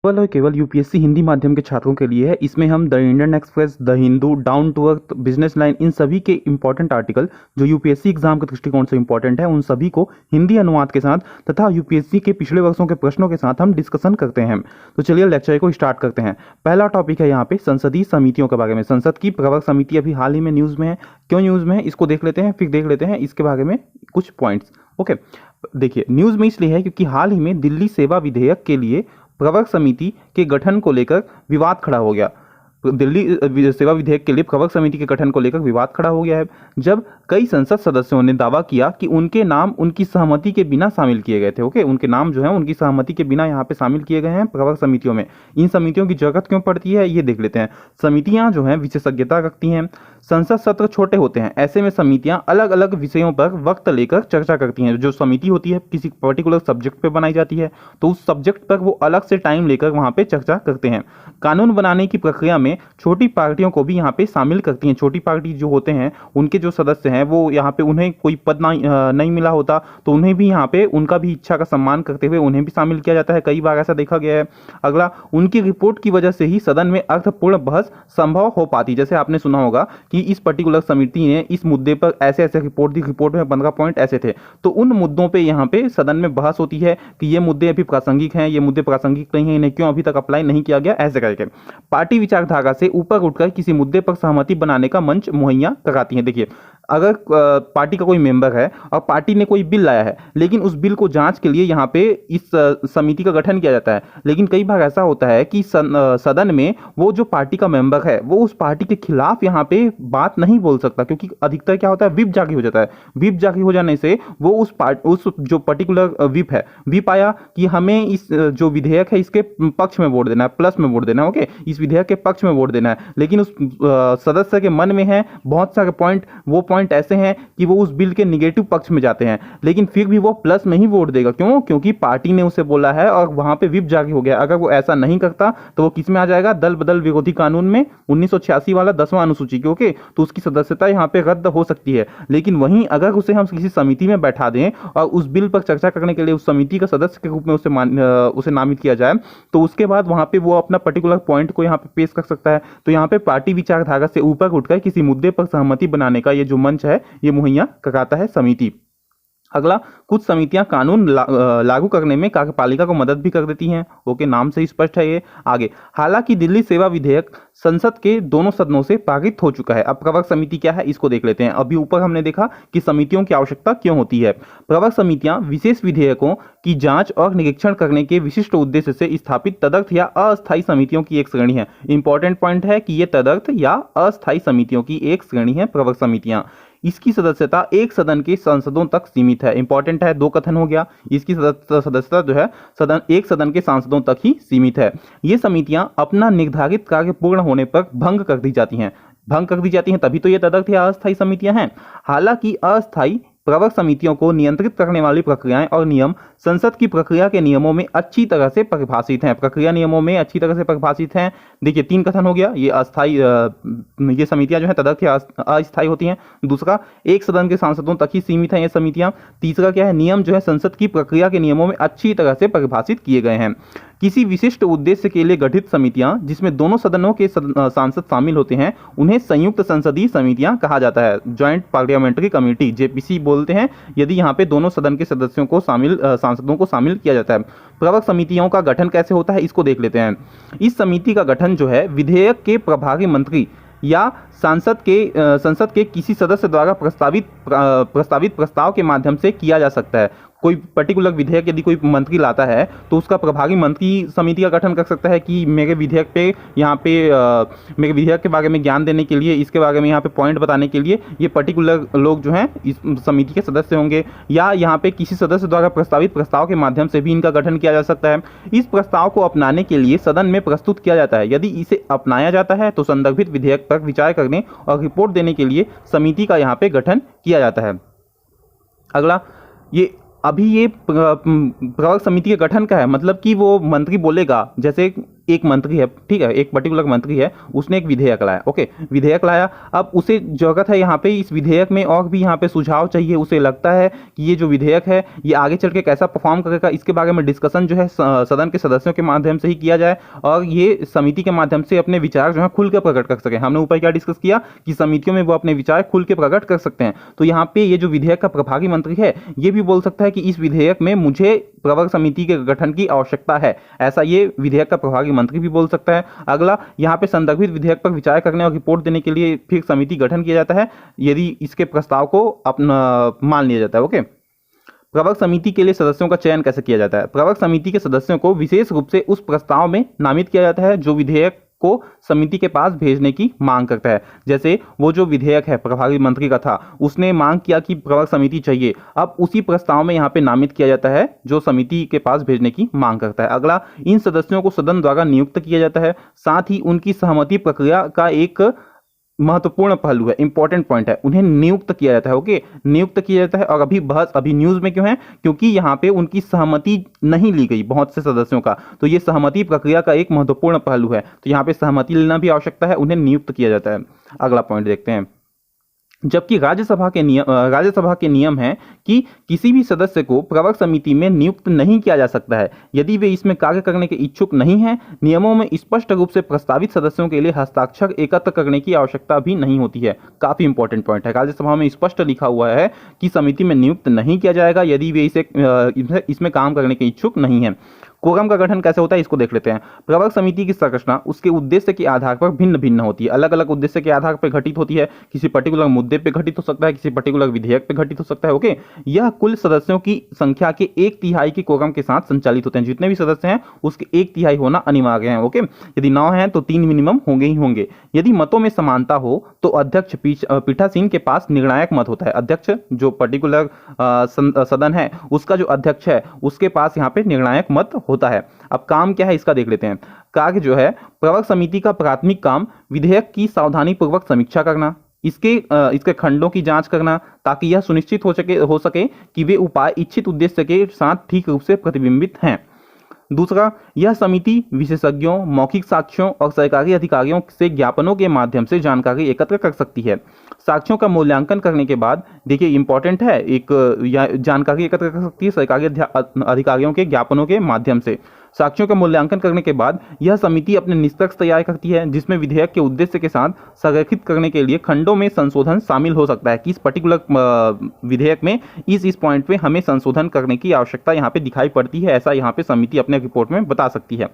केवल और केवल यूपीएससी हिंदी माध्यम के छात्रों के लिए है। इसमें हम the Indian Express, the Hindu, down to earth, business line, इन सभी के इंपॉर्टेंट आर्टिकल जो यूपीएससी एग्जाम के दृष्टिकोण से इंपॉर्टेंट है, उन सभी को हिंदी अनुवाद के साथ तथा यूपीएससी के पिछले वर्षों के प्रश्नों के साथ हम डिस्कशन करते हैं। तो चलिए लेक्चर को स्टार्ट करते हैं। पहला टॉपिक है यहाँ पे संसदीय समितियों के बारे में। संसद की प्रवर समिति अभी हाल ही में न्यूज़ में है। क्यों न्यूज़ में है इसको देख लेते हैं, फिर देख लेते हैं इसके बारे में कुछ पॉइंट्स। ओके, देखिए न्यूज़ में इसलिए है क्योंकि हाल ही में दिल्ली सेवा विधेयक के लिए प्रवर समिति के गठन को लेकर विवाद खड़ा हो गया। दिल्ली सेवा विधेयक के लिए प्रवर समिति के गठन को लेकर विवाद खड़ा हो गया है, जब कई संसद सदस्यों ने दावा किया कि उनके नाम उनकी सहमति के बिना शामिल किए गए थे। ओके, उनके नाम जो है उनकी सहमति के बिना यहाँ पे शामिल किए गए हैं प्रवर समितियों में। इन समितियों की जरूरत क्यों पड़ती है ये देख लेते हैं। समितियां जो हैं विशेषज्ञता रखती हैं, संसद सत्र छोटे होते हैं, ऐसे में समितियां अलग अलग विषयों पर वक्त लेकर चर्चा करती हैं। जो समिति होती है किसी पर्टिकुलर सब्जेक्ट पे बनाई जाती है, तो उस सब्जेक्ट पर वो अलग से टाइम लेकर वहां पे चर्चा करते हैं। कानून बनाने की प्रक्रिया में छोटी पार्टियों को भी यहाँ पे शामिल करती हैं। छोटी पार्टी जो होते हैं उनके जो सदस्य हैं वो यहाँ पे उन्हें कोई पद नहीं मिला होता, तो उन्हें भी यहाँ पे उनका भी इच्छा का सम्मान करते हुए उन्हें भी शामिल किया जाता है। कई बार ऐसा देखा गया है। अगला, उनकी रिपोर्ट की वजह से ही सदन में अर्थपूर्ण बहस संभव हो पाती। जैसे आपने सुना होगा कि इस पर्टिकुलर समिति ने इस मुद्दे पर ऐसे ऐसे रिपोर्ट दी, रिपोर्ट में 15 पॉइंट ऐसे थे, तो उन मुद्दों पे यहाँ पे सदन में बहस होती है कि ये मुद्दे अभी प्रासंगिक हैं, ये मुद्दे प्रासंगिक नहीं है, इन्हें क्यों अभी तक अप्लाई नहीं किया गया, ऐसे करके पार्टी विचारधारा से ऊपर उठकर किसी मुद्दे पर सहमति बनाने का मंच मुहैया कराती है। देखिए, अगर पार्टी का कोई मेंबर है और पार्टी ने कोई बिल लाया है, लेकिन उस बिल को जांच के लिए यहाँ पे इस समिति का गठन किया जाता है, लेकिन कई बार ऐसा होता है कि सदन में वो जो पार्टी का मेंबर है वो उस पार्टी के खिलाफ यहाँ पे बात नहीं बोल सकता, क्योंकि अधिकतर क्या होता है, विप जारी हो जाता है। विप जारी हो जाने से वो उस जो पर्टिकुलर विप है, विप आया कि हमें इस जो विधेयक है इसके पक्ष में वोट देना है, प्लस में वोट देना है, ओके, इस विधेयक के पक्ष में वोट देना है, लेकिन उस सदस्य के मन में है बहुत सारे पॉइंट, वो पॉइंट ऐसे हैं कि वो उस बिल के निगेटिव पक्ष में जाते हैं, लेकिन फिर भी वो प्लस में ही वोट देगा। क्यों? क्योंकि पार्टी ने उसे बोला है और वहां पे विप जारी हो गया। अगर वो ऐसा नहीं करता तो वो किस में आ जाएगा, दल बदल विरोधी कानून में, 1986 वाला 10वां अनुसूची के। ओके, तो उसकी सदस्यता यहाँ पे रद्द हो सकती है। लेकिन वहीं अगर उसे हम किसी समिति में बैठा दें और उस बिल पर चर्चा करने के लिए उस समिति का सदस्य के रूप में उसे नामित किया जाए, तो उसके बाद वहां पे वो अपना पर्टिकुलर पॉइंट को यहाँ पे पेश कर सकता है। तो यहाँ पे पार्टी विचारधारा से ऊपर उठकर किसी मुद्दे पर सहमति बनाने का ये जो मंच है ये मुहैया कराता है समिति। अगला, कुछ समितियां कानून लागू करने में कार्यपालिका को मदद भी कर देती हैं। ओके, नाम से ही स्पष्ट है ये। आगे, हालांकि दिल्ली सेवा विधेयक संसद के दोनों सदनों से पारित हो चुका है। अब प्रवर समिति क्या है इसको देख लेते हैं। अभी ऊपर हमने देखा कि समितियों की आवश्यकता क्यों होती है। प्रवर समितियां विशेष विधेयकों की जांच और निरीक्षण करने के विशिष्ट उद्देश्य से स्थापित तदर्थ या अस्थायी समितियों की एक श्रेणी है। इंपॉर्टेंट पॉइंट है कि ये तदर्थ या अस्थायी समितियों की एक श्रेणी है प्रवर समितियां। इसकी सदस्यता एक सदन के सांसदों तक सीमित है। इंपॉर्टेंट है, दो कथन हो गया। इसकी सदस्यता जो है एक सदन के सांसदों तक ही सीमित है। ये समितियां अपना निर्धारित कार्य पूर्ण होने पर भंग कर दी जाती हैं, तभी तो ये तदर्थ या अस्थायी समितियां हैं। हालांकि अस्थायी प्रवर समितियों को नियंत्रित करने वाली प्रक्रियाएं और नियम संसद की प्रक्रिया के नियमों में अच्छी तरह से परिभाषित हैं। प्रक्रिया नियमों में अच्छी तरह से परिभाषित हैं। देखिए, 3 कथन हो गया। ये अस्थायी ये समितियां जो है तदर्थ या अस्थायी होती हैं। दूसरा, एक सदन के सांसदों तक ही सीमित हैं ये समितियां। तीसरा क्या है, नियम जो है संसद की प्रक्रिया के नियमों में अच्छी तरह से परिभाषित किए गए हैं। किसी विशिष्ट उद्देश्य के लिए गठित समितियां जिसमें दोनों सदनों के सांसद शामिल होते हैं उन्हें संयुक्त संसदीय समितियां कहा जाता है। ज्वाइंट पार्लियामेंट्री कमेटी, जेपीसी बोलते हैं यदि यहाँ पे दोनों सदन के सदस्यों को सांसदों को शामिल किया जाता है। प्रवर समितियों का गठन कैसे होता है इसको देख लेते हैं। इस समिति का गठन जो है विधेयक के प्रभारी मंत्री या संसद के किसी सदस्य द्वारा प्रस्तावित प्रस्ताव के माध्यम से किया जा सकता है। कोई पर्टिकुलर विधेयक यदि कोई मंत्री लाता है तो उसका प्रभारी मंत्री समिति का गठन कर सकता है कि मेरे विधेयक मेरे विधेयक के बारे में ज्ञान देने के लिए, इसके बारे में यहाँ पे पॉइंट बताने के लिए ये पर्टिकुलर लोग जो हैं इस समिति के सदस्य होंगे। या यहाँ पे किसी सदस्य द्वारा प्रस्तावित प्रस्ताव के माध्यम से भी इनका गठन किया जा सकता है। इस प्रस्ताव को अपनाने के लिए सदन में प्रस्तुत किया जाता है। यदि इसे अपनाया जाता है तो संदर्भित विधेयक पर विचार करने और रिपोर्ट देने के लिए समिति का यहाँ पे गठन किया जाता है। अगला, ये प्रवर समिति के गठन का है मतलब कि वो मंत्री बोलेगा, जैसे एक मंत्री है, ठीक है, एक पर्टिकुलर मंत्री है, उसने एक विधेयक लाया, ओके, विधेयक लाया। अब उसे जरूरत है यहाँ पे इस विधेयक में और भी यहाँ पे सुझाव चाहिए, उसे लगता है कि ये जो विधेयक है ये आगे चल के कैसा परफॉर्म करेगा, इसके बारे में डिस्कशन जो है सदन के सदस्यों के माध्यम से ही किया जाए और ये समिति के माध्यम से अपने विचार जो है खुल के प्रकट कर सके। हमने ऊपर क्या डिस्कस किया कि समितियों में वो अपने विचार खुल के प्रकट कर सकते हैं। तो यहाँ पे ये जो विधेयक का प्रभारी मंत्री है ये भी बोल सकता है कि इस विधेयक में मुझे प्रवर समिति के गठन की आवश्यकता है, ऐसा ये विधेयक का प्रभारी मंत्री भी बोल सकता है। अगला, यहाँ पे संदर्भित विधेयक पर विचार करने और रिपोर्ट देने के लिए फिर समिति गठन किया जाता है यदि इसके प्रस्ताव को अपना मान लिया जाता है, ओके। प्रवर समिति के लिए सदस्यों का चयन कैसे किया जाता है? प्रवर समिति के सदस्यों को विशेष रूप से उस प्रस्ताव में नामित किया जाता है जो विधेयक को समिति के पास भेजने की मांग करता है। जैसे वो जो विधेयक है प्रभारी मंत्री का था, उसने मांग किया कि प्रवर समिति चाहिए, अब उसी प्रस्ताव में यहाँ पे नामित किया जाता है जो समिति के पास भेजने की मांग करता है। अगला, इन सदस्यों को सदन द्वारा नियुक्त किया जाता है, साथ ही उनकी सहमति प्रक्रिया का एक महत्वपूर्ण पहलू है, इंपॉर्टेंट पॉइंट है, उन्हें नियुक्त किया जाता है, ओके, नियुक्त किया जाता है। और अभी न्यूज में क्यों है? क्योंकि यहाँ पे उनकी सहमति नहीं ली गई बहुत से सदस्यों का, तो ये सहमति प्रक्रिया का एक महत्वपूर्ण पहलू है, तो यहाँ पे सहमति लेना भी आवश्यकता है, उन्हें नियुक्त किया जाता है। अगला पॉइंट देखते हैं। जबकि राज्यसभा के नियम है कि किसी भी सदस्य को प्रवर समिति में नियुक्त नहीं किया जा सकता है यदि वे इसमें कार्य करने के इच्छुक नहीं हैं। नियमों में स्पष्ट रूप से प्रस्तावित सदस्यों के लिए हस्ताक्षर एकत्र करने की आवश्यकता भी नहीं होती है। काफी इंपॉर्टेंट पॉइंट है, राज्यसभा में स्पष्ट लिखा हुआ है कि समिति में नियुक्त नहीं किया जाएगा यदि वे इसमें काम करने के इच्छुक नहीं है। कोरम का गठन कैसे होता है इसको देख लेते हैं। प्रवर समिति की संरचना उसके उद्देश्य के आधार पर भिन्न भिन्न होती है, अलग अलग उद्देश्य के आधार पर घटित होती है। किसी पर्टिकुलर मुद्दे पे घटित हो सकता है, किसी पर्टिकुलर विधेयक पे घटित हो सकता है, ओके। यह कुल सदस्यों की संख्या के 1/3 की कोरम के साथ संचालित होते हैं। जितने भी सदस्य हैं उसके 1/3 होना अनिवार्य है, ओके। यदि 9 हैं तो 3 मिनिमम होंगे ही होंगे। यदि मतों में समानता हो तो अध्यक्ष पीठासीन के पास निर्णायक मत होता है। अध्यक्ष जो पर्टिकुलर सदन है उसका जो अध्यक्ष है उसके पास यहाँ पे निर्णायक मत होता है। अब काम क्या है इसका देख लेते हैं। कार्य जो है, प्रवर समिति का प्राथमिक काम विधेयक की सावधानी पूर्वक समीक्षा करना, इसके खंडों की जांच करना ताकि यह सुनिश्चित हो सके कि वे उपाय इच्छित उद्देश्य के साथ ठीक रूप से प्रतिबिंबित हैं। दूसरा, यह समिति विशेषज्ञों, मौखिक साक्ष्यों और सरकारी अधिकारियों से ज्ञापनों के माध्यम से जानकारी एकत्र कर सकती है। साक्ष्यों का मूल्यांकन करने के बाद, देखिए इंपॉर्टेंट है, एक जानकारी एकत्र कर सकती है सरकारी अधिकारियों के ज्ञापनों के माध्यम से। साक्ष्यों का मूल्यांकन करने के बाद यह समिति अपने निष्कर्ष तैयार करती है जिसमें विधेयक के उद्देश्य के साथ संरेखित करने के लिए खंडों में संशोधन शामिल हो सकता है कि इस पर्टिकुलर विधेयक में इस पॉइंट पे हमें संशोधन करने की आवश्यकता यहाँ पे दिखाई पड़ती है, ऐसा यहाँ पे समिति अपने रिपोर्ट में बता सकती है।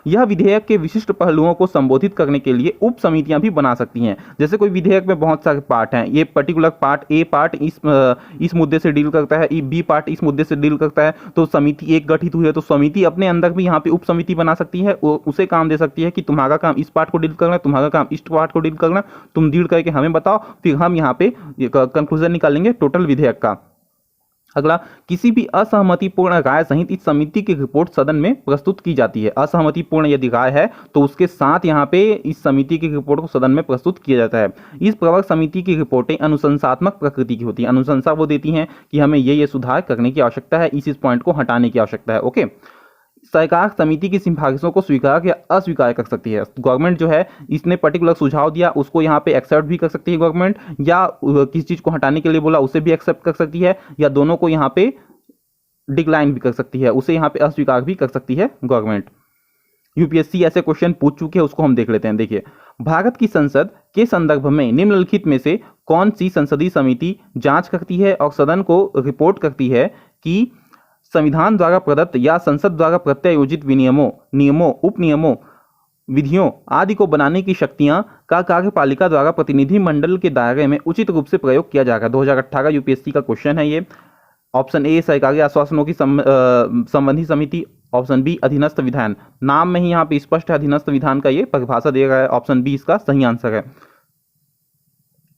यह विधेयक के विशिष्ट पहलुओं को संबोधित करने के लिए उप समितियां भी बना सकती हैं। जैसे कोई विधेयक में बहुत सारे पार्ट हैं, ये पर्टिकुलर पार्ट ए पार्ट इस मुद्दे से डील करता है, बी पार्ट इस मुद्दे से डील करता है, तो समिति एक गठित हुई है तो समिति अपने अंदर भी यहाँ पे उप समिति बना सकती है, उसे काम दे सकती है कि तुम्हारा काम इस पार्ट को डील करना, तुम्हारा काम इस पार्ट को डील करना, तुम डील करके हमें बताओ, फिर हम यहाँ पे कंक्लूजन निकालेंगे टोटल विधेयक का। अगला, किसी भी असहमतिपूर्ण राय सहित इस समिति की रिपोर्ट सदन में प्रस्तुत की जाती है। असहमतिपूर्ण यदि राय है तो उसके साथ यहाँ पे इस समिति की रिपोर्ट को सदन में प्रस्तुत किया जाता है। इस प्रवर समिति की रिपोर्टें अनुशंसात्मक प्रकृति की होती है। अनुशंसा वो देती हैं कि हमें ये सुधार करने की आवश्यकता है, इस पॉइंट को हटाने की आवश्यकता है, ओके। सरकार समिति की सिफारिशों को स्वीकार या अस्वीकार कर सकती है। गवर्नमेंट जो है इसने पर्टिकुलर सुझाव दिया उसको यहाँ पे एक्सेप्ट भी कर सकती है गवर्नमेंट, या किसी चीज को हटाने के लिए बोला उसे भी एक्सेप्ट कर सकती है, या दोनों को यहाँ पे डिक्लाइन भी कर सकती है, उसे यहाँ पे अस्वीकार भी कर सकती है गवर्नमेंट। यूपीएससी ऐसे क्वेश्चन पूछ चुके हैं, उसको हम देख लेते हैं। देखिए, भारत की संसद के संदर्भ में निम्नलिखित में से कौन सी संसदीय समिति जांच करती है और सदन को रिपोर्ट करती है कि संविधान द्वारा प्रदत्त या संसद द्वारा प्रत्यायोजित विनियमों, नियमों, उपनियमों, विधियों आदि को बनाने की शक्तियां का कार्यपालिका द्वारा प्रतिनिधि मंडल के दायरे में उचित रूप से प्रयोग किया जाएगा। 2018 यूपीएससी का क्वेश्चन है ये। ऑप्शन ए सरकारी आश्वासनों की संबंधी समिति, ऑप्शन बी अधीनस्थ विधान। नाम में ही यहाँ पे स्पष्ट है अधीनस्थ विधान का ये परिभाषा दिया गया है, ऑप्शन बी इसका सही आंसर है।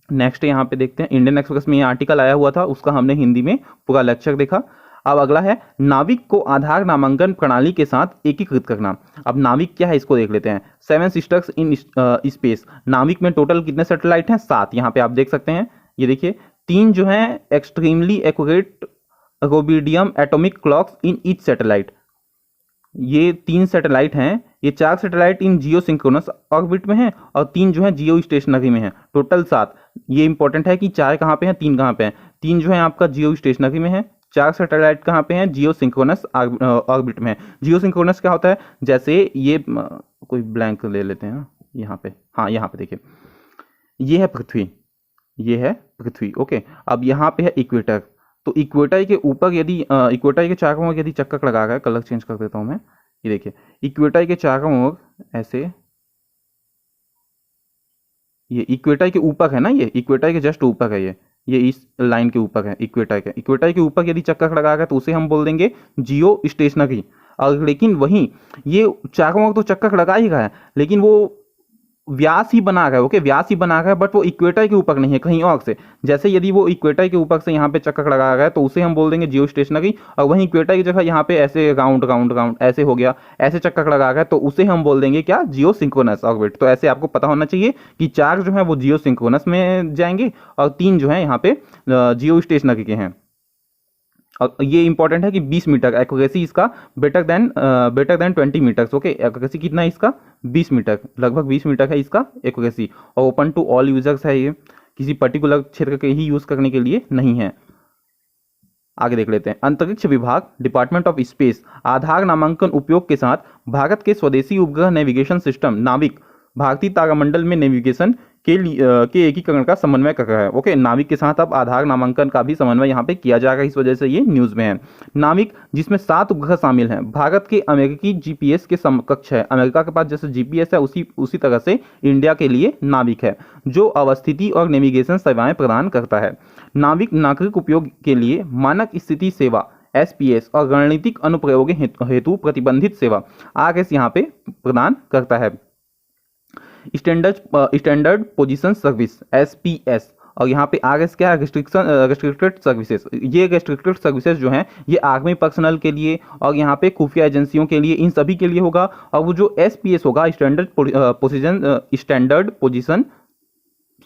नेक्स्ट यहाँ पे देखते हैं, इंडियन एक्सप्रेस में ये आर्टिकल आया हुआ था, उसका हमने हिंदी में पूरा लेक्चर देखा। अब अगला है नाविक को आधार नामांकन प्रणाली के साथ एकीकृत करना। अब नाविक क्या है इसको देख लेते हैं। 7 सिस्टर्स इन स्पेस, नाविक में टोटल कितने सैटेलाइट हैं? 7। यहाँ पे आप देख सकते हैं, ये देखिए 3 जो हैं extremely accurate rubidium atomic clocks in each satellite, ये 3 सैटेलाइट हैं, ये 4 satellite in geosynchronous orbit में हैं और 3 जो है जियो स्टेशनरी में हैं, टोटल 7। ये इंपॉर्टेंट है कि 4 कहाँ पे हैं, 3 कहाँ पे हैं। 3 जो है आपका जियो स्टेशनरी में है, 4 सैटेलाइट कहाँ पे हैं, जियो सिंक्रोनस ऑर्बिट में है। जियो सिंक्रोनस क्या होता है, जैसे ये कोई ब्लैंक ले लेते हैं यहाँ पे, हाँ यहाँ पे देखिए, ये है पृथ्वी, ये है पृथ्वी, ओके। अब यहाँ पे है इक्वेटर, तो इक्वेटर के ऊपर यदि इक्वेटर के चारों ओर यदि चक्कर लगा है, कलर चेंज कर देता हूँ मैं, ये देखिए इक्वेटर के चारों ओर ऐसे, ये इक्वेटर के ऊपर है ना, ये इक्वेटर के जस्ट ऊपर है, ये इस लाइन के ऊपर है, इक्वेटर के ऊपर यदि चक्कर लगा है तो उसे हम बोल देंगे जियो स्टेशनरी। और लेकिन वहीं ये चारों ओर तो चक्कर लगा ही रहा है, लेकिन वो व्यास ही बना रहा है, ओके, व्यास ही बना रहा है, बट वो इक्वेटर के ऊपर नहीं है, कहीं और से। जैसे यदि वो इक्वेटर के ऊपर से यहाँ पे चक्कर लगा रहा है तो उसे हम बोल देंगे जियो स्टेशनरी, और वहीं इक्वेटर की जगह यहाँ पे ऐसे राउंड राउंड राउंड ऐसे हो गया, ऐसे चक्कर लगा रहा है तो उसे हम बोल देंगे क्या, जियो सिंक्रोनस ऑर्बिट। तो ऐसे आपको पता होना चाहिए कि 4 जो है वो जियो सिंक्रोनस में जाएंगे और 3 जो है यहाँ पे जियो स्टेशनरी के हैं। और ये इंपॉर्टेंट है कि 20 मीटर एक्यूरेसी इसका better than 20 meters, okay. Accuracy कितना है इसका, 20 मीटर, लगभग 20 मीटर है इसका एक्यूरेसी, और ओपन टू ऑल यूजर्स है, ये किसी पर्टिकुलर क्षेत्र के ही यूज करने के लिए नहीं है। आगे देख लेते हैं। अंतरिक्ष विभाग, डिपार्टमेंट ऑफ स्पेस, आधार नामांकन उपयोग के साथ भारत के स्वदेशी उपग्रह नेविगेशन सिस्टम नाविक भारतीय तारामंडल में नेविगेशन के एकीकरण का समन्वय कर रहा है, ओके। नाविक के साथ अब आधार नामांकन का भी समन्वय यहाँ पे किया जाएगा, इस वजह से ये न्यूज में है। नाविक जिसमें 7 उपग्रह शामिल हैं, भारत के अमेरिकी जीपीएस के समकक्ष है। अमेरिका के पास जैसे जीपीएस है उसी तरह से इंडिया के लिए नाविक है, जो अवस्थिति और नेविगेशन सेवाएं प्रदान करता है। नाविक नागरिक उपयोग के लिए मानक स्थिति सेवा SPS और रणनीतिक अनुप्रयोग हेतु प्रतिबंधित सेवा RS यहाँ पे प्रदान करता है। स्टैंडर्ड पोजीशन सर्विस SPS, और यहाँ पे RS क्या है, रेस्ट्रिक्टेड सर्विसेज। ये रेस्ट्रिक्टेड सर्विसेज जो हैं ये आर्मी पर्सनल के लिए और यहाँ पे खुफिया एजेंसियों के लिए, इन सभी के लिए होगा। और वो जो SPS होगा, स्टैंडर्ड पोजीशन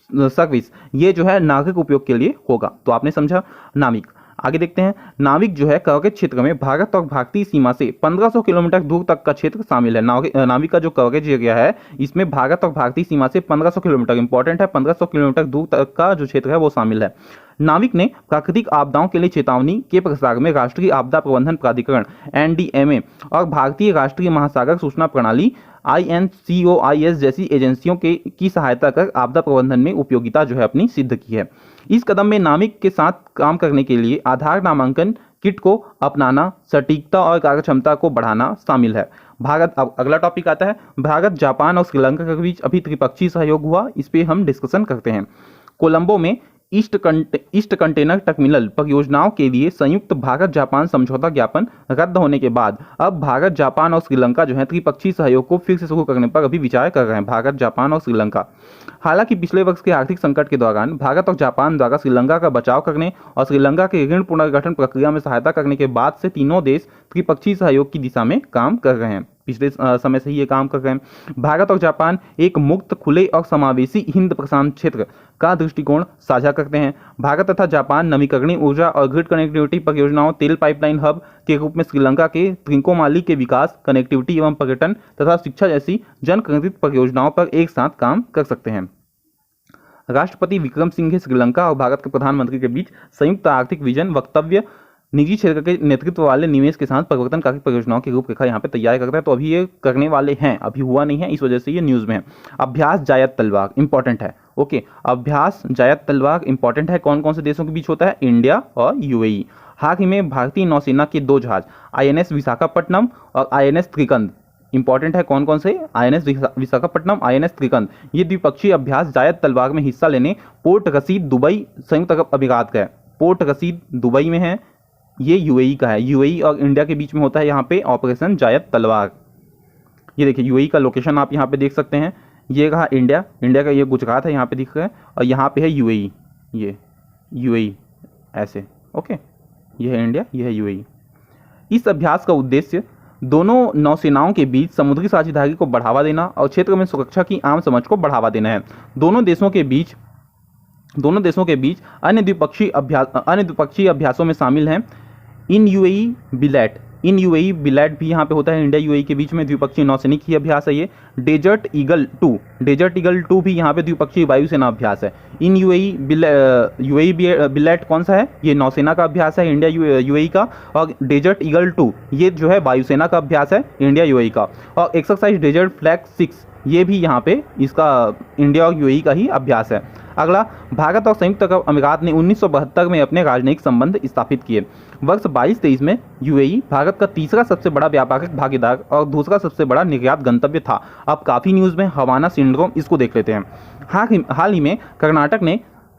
सर्विस, ये जो है नागरिक उपयोग के लिए होगा। तो आपने समझा नाविक। आगे देखते हैं। नाविक जो है कवरेज क्षेत्र में भारत और भारतीय सीमा से 1500 किलोमीटर दूर तक का क्षेत्र शामिल है। नाविक का जो कवरेज एरिया है इसमें भारत और भारतीय सीमा से 1500 किलोमीटर, इंपॉर्टेंट है, 1500 किलोमीटर दूर तक का जो क्षेत्र है वो शामिल है। नाविक ने प्राकृतिक आपदाओं के लिए चेतावनी के प्रसार में राष्ट्रीय आपदा प्रबंधन प्राधिकरण NDMA और भारतीय राष्ट्रीय महासागर सूचना प्रणाली INCOIS जैसी एजेंसियों की सहायता कर आपदा प्रबंधन में उपयोगिता जो है अपनी सिद्ध की है। इस कदम में नाविक के साथ काम करने के लिए आधार नामांकन किट को अपनाना, सटीकता और कार्यक्षमता को बढ़ाना शामिल है। भारत, अब अगला टॉपिक आता है, भारत, जापान और श्रीलंका के बीच अभी त्रिपक्षीय सहयोग हुआ, इस पे हम डिस्कशन करते हैं। कोलंबो में ईस्ट कंटेनर टर्मिनल परियोजनाओं के लिए संयुक्त भारत जापान समझौता ज्ञापन रद्द होने के बाद अब भारत, जापान और श्रीलंका जो है त्रिपक्षीय सहयोग को फिर से शुरू करने पर अभी विचार कर रहे हैं, भारत, जापान और श्रीलंका। हालांकि पिछले वर्ष के आर्थिक संकट के दौरान भारत और जापान द्वारा श्रीलंका का बचाव करने और श्रीलंका के ऋण पुनर्गठन प्रक्रिया में सहायता करने के बाद से तीनों देश त्रिपक्षीय सहयोग की दिशा में काम कर रहे हैं, पिछले समय से ही ये काम कर रहे हैं। भारत और जापान एक मुक्त, खुले और समावेशी हिंद प्रशांत क्षेत्र का दृष्टिकोण साझा करते हैं। भारत तथा जापान नवीकरणीय ऊर्जा और ग्रिड कनेक्टिविटी परियोजनाओं, तेल पाइपलाइन हब के रूप में श्रीलंका के त्रिकोमाली के विकास, कनेक्टिविटी एवं पर्यटन तथा शिक्षा जैसी जन केंद्रित परियोजनाओं पर एक साथ काम कर सकते हैं। राष्ट्रपति विक्रम सिंघे श्रीलंका और भारत के प्रधानमंत्री के बीच संयुक्त आर्थिक विजन वक्तव्य निजी क्षेत्र के नेतृत्व वाले निवेश के साथ परिवर्तनकारी परियोजनाओं की रूपरेखा यहाँ पे तैयार करता है। तो अभी ये करने वाले हैं, अभी हुआ नहीं है, इस वजह से ये न्यूज में है। अभ्यास जायद तलवार इंपॉर्टेंट है, ओके। अभ्यास जायद तलवार इंपॉर्टेंट है, कौन कौन से देशों के बीच होता है, इंडिया और UAE। हाल ही में भारतीय नौसेना के 2 जहाज INS विशाखापट्टनम और INS त्रिकंद, इंपॉर्टेंट है, कौन कौन से, INS विशाखापट्टनम, INS त्रिकंद, ये द्विपक्षीय अभ्यास जायद तलवार में हिस्सा लेने पोर्ट रसीद दुबई संयुक्त अरब अमीरात का है। पोर्ट रसीद दुबई में है, ये UAE का है। UAE और इंडिया के बीच में होता है यहाँ पे ऑपरेशन जायद तलवार। ये देखिए UAE का लोकेशन आप यहाँ पे देख सकते हैं, ये रहा इंडिया, इंडिया का ये गुजरात है यहाँ पे दिख रहा है, और यहाँ पे है UAE, ये UAE ऐसे, ओके, ये है इंडिया, ये है UAE। इस अभ्यास का उद्देश्य दोनों नौसेनाओं के बीच समुद्री साझेदारी को बढ़ावा देना और क्षेत्र में सुरक्षा की आम समझ को बढ़ावा देना है। दोनों देशों के बीच अन्य द्विपक्षीय अभ्यासों में शामिल हैं इन UAE बिलेट इन यूएई बिलैट भी यहाँ पे होता है, इंडिया यूएई के बीच में द्विपक्षीय नौसैनिक ही अभ्यास है ये। डेजर्ट ईगल 2 भी यहाँ पे द्विपक्षीय वायुसेना अभ्यास है। इन यूएई बिलैट कौन सा है, ये नौसेना का अभ्यास है इंडिया यूएई का। और डेजर्ट ईगल 2 ये जो है वायुसेना का अभ्यास है इंडिया यूएई का। और एक्सरसाइज डेजर्ट फ्लैग 6 ये भी यहाँ पे इसका इंडिया और यूएई का ही अभ्यास है। अगला, भारत और संयुक्त अरब अमीरात ने 1972 में अपने राजनयिक संबंध स्थापित किए। वर्ष 22-23 में यूएई भारत का तीसरा सबसे बड़ा व्यापारिक भागीदार और दूसरा सबसे बड़ा निर्यात गंतव्य था। अब काफ़ी न्यूज़ में हवाना सिंड्रोम, इसको देख लेते हैं।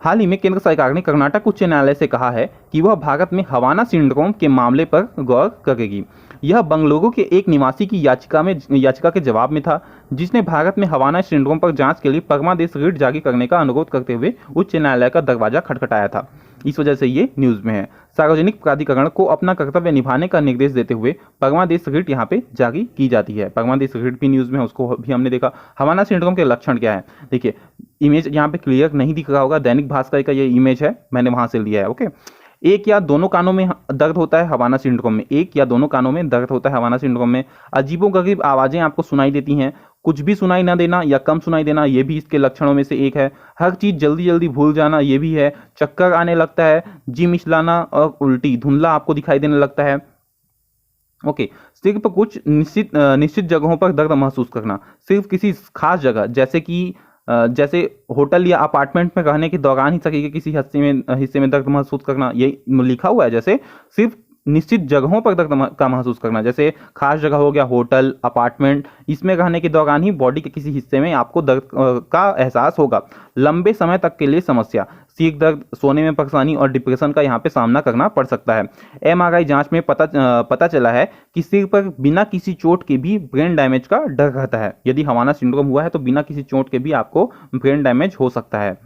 हाल ही में केंद्र सरकार ने कर्नाटक उच्च न्यायालय से कहा है कि वह भारत में हवाना सिंड्रोम के मामले पर गौर करेगी। यह बंगलुरु के एक निवासी की याचिका के जवाब में था, जिसने भारत में हवाना सिंड्रोम पर जांच के लिए परमादेश रिट जारी करने का अनुरोध करते हुए उच्च न्यायालय का दरवाजा खटखटाया था। इस वजह से ये न्यूज़ में है। सार्वजनिक प्राधिकरण को अपना कर्तव्य निभाने का निर्देश देते हुए परमादेश रिट यहाँ पे जारी की जाती है। परमादेश रिट भी न्यूज़ में है, उसको भी हमने देखा। हवाना सिंड्रोम के लक्षण क्या है, देखिए इमेज यहाँ पे क्लियर नहीं दिख रहा होगा, दैनिक भास्कर का ये इमेज है, मैंने वहां से लिया है। ओके, एक या दोनों कानों में दर्द होता है हवाना सिंड्रोम में, एक या दोनों कानों में दर्द होता है हवाना सिंड्रोम में। अजीबोगरीब आवाजें आपको सुनाई देती हैं, कुछ भी सुनाई ना देना या कम सुनाई देना, ये भी इसके लक्षणों में से एक है। हर चीज जल्दी जल्दी भूल जाना, ये भी है। चक्कर आने लगता है, जी मिचलाना और उल्टी धुंधला आपको दिखाई देने लगता है। ओके, सिर्फ कुछ निश्चित जगहों पर दर्द महसूस करना, सिर्फ किसी खास जगह जैसे होटल या अपार्टमेंट में रहने के दौरान ही शरीर के किसी हिस्से में दर्द महसूस करना, ये लिखा हुआ है। जैसे सिर्फ निश्चित जगहों पर दर्द का महसूस करना, जैसे खास जगह हो गया होटल, अपार्टमेंट, इसमें रहने के दौरान ही बॉडी के किसी हिस्से में आपको दर्द का एहसास होगा। लंबे समय तक के लिए समस्या, सिर दर्द, सोने में परेशानी और डिप्रेशन का यहाँ पे सामना करना पड़ सकता है। एमआरआई जांच में पता चला है कि सिर पर बिना किसी चोट के भी ब्रेन डैमेज का डर रहता है। यदि हवाना सिंड्रोम हुआ है तो बिना किसी चोट के भी आपको ब्रेन डैमेज हो सकता है।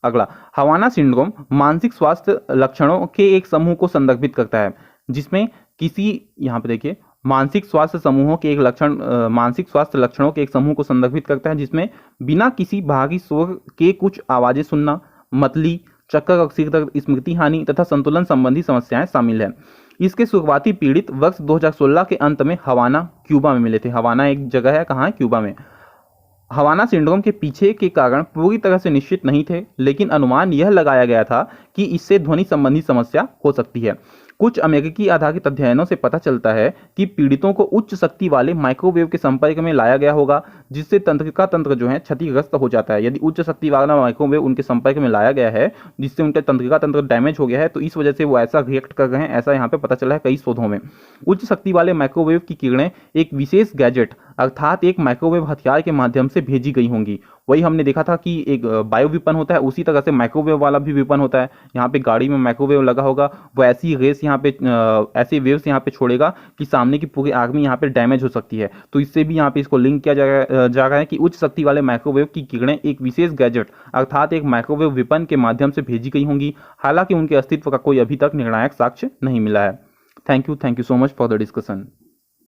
अगला, हवाना सिंड्रोम मानसिक स्वास्थ्य लक्षणों के एक समूह को संदर्भित करता है, जिसमें यहाँ पे देखिए मानसिक स्वास्थ्य लक्षणों के एक समूह को संदर्भित करता है, जिसमें बिना किसी बाहरी शोर के कुछ आवाजें सुनना, मतली, चक्कर और सिर दर्द, स्मृति हानि तथा संतुलन संबंधी समस्याएं शामिल है। इसके शुरुआती पीड़ित वर्ष 2016 के अंत में हवाना, क्यूबा में मिले थे। हवाना एक जगह है, कहाँ है, क्यूबा में। हवाना सिंड्रोम के पीछे के कारण पूरी तरह से निश्चित नहीं थे, लेकिन अनुमान यह लगाया गया था कि इससे ध्वनि संबंधी समस्या हो सकती है। कुछ अमेरिकी आधारित अध्ययनों से पता चलता है कि पीड़ितों को उच्च शक्ति वाले माइक्रोवेव के संपर्क में लाया गया होगा, जिससे तंत्रिका तंत्र जो है क्षतिग्रस्त हो जाता है। यदि उच्च शक्ति वाला माइक्रोवेव उनके संपर्क में लाया गया है, जिससे उनका तंत्रिका तंत्र डैमेज हो गया है, तो इस वजह से वो ऐसा रिएक्ट कर रहे हैं, ऐसा यहाँ पे पता चला है कई शोधों में। उच्च शक्ति वाले माइक्रोवेव की किरणें एक विशेष गैजेट अर्थात एक माइक्रोवेव हथियार के माध्यम से भेजी गई होंगी। वही हमने देखा था कि एक बायो विपन होता है, उसी तरह से माइक्रोवेव वाला भी विपन होता है। यहाँ पे गाड़ी में माइक्रोवेव लगा होगा, वो ऐसी रेस यहाँ पे ऐसे वेव्स यहाँ पे छोड़ेगा कि सामने की पूरी आर्मी यहाँ पे डैमेज हो सकती है। तो इससे भी यहाँ पे इसको लिंक किया जा रहा है कि उच्च शक्ति वाले माइक्रोवेव की किरणें एक विशेष गैजेट अर्थात एक माइक्रोवेव विपन के माध्यम से भेजी गई होंगी। हालांकि उनके अस्तित्व का कोई अभी तक निर्णायक साक्ष्य नहीं मिला है। Thank you so much for the discussion.